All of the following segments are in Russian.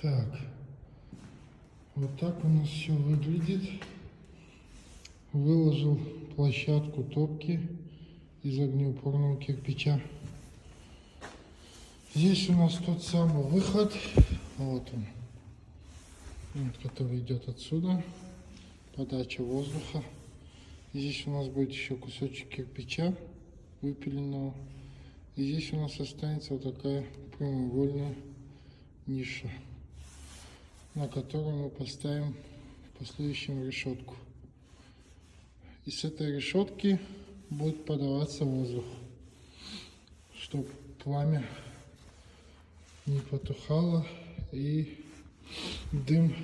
Так, вот так у нас все выглядит. Выложил площадку топки из огнеупорного кирпича. Здесь у нас тот самый выход, вот он, вот, который идет отсюда, подача воздуха. Здесь у нас будет еще кусочек кирпича выпиленного. И здесь у нас останется вот такая прямоугольная ниша, на которую мы поставим в последующем решетку. И с этой решетки будет подаваться воздух, чтобы пламя не потухало и дым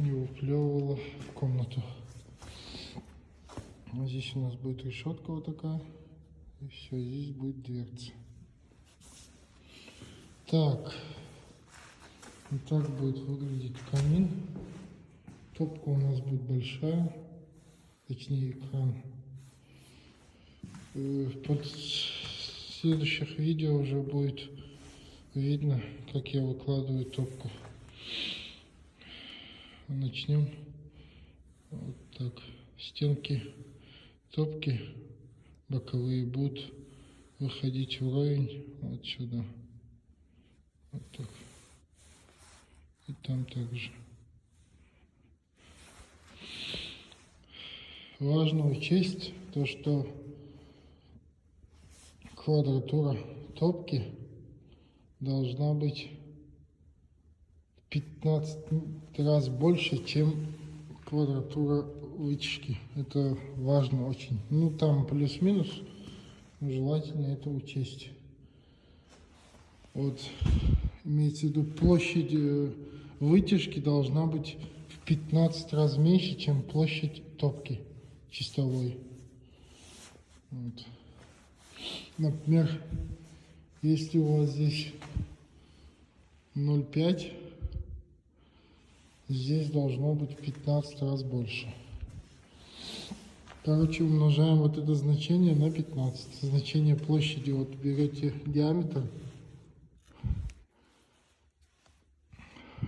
не выплевывало в комнату. Вот здесь у нас будет решетка вот такая, и все, здесь будет дверца. Так, вот так будет выглядеть камин. Топка у нас будет большая, точнее экран. Под следующих видео уже будет видно, как я выкладываю топку. Начнем вот так. Стенки топки боковые будут выходить вровень вот сюда. Вот так. И там также. Важно учесть то, что квадратура топки должна быть в 15 раз больше, чем квадратура вытяжки. Это важно очень. Ну там плюс-минус, желательно это учесть. Вот имеется в виду, площадь вытяжки должна быть в 15 раз меньше, чем площадь топки чистовой. Вот. Например, если у вас здесь 0,5, здесь должно быть в 15 раз больше. Короче, умножаем вот это значение на 15. Значение площади, вот берете диаметр,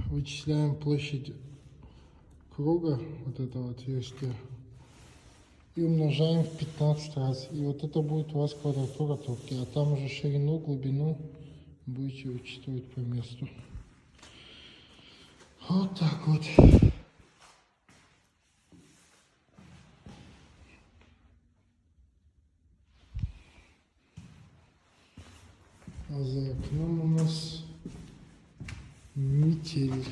вычисляем площадь круга, вот этого отверстия, и умножаем в 15 раз. И вот это будет у вас квадратура топки. А там уже ширину, глубину будете учитывать по месту. Вот так вот. А за окном у нас метель.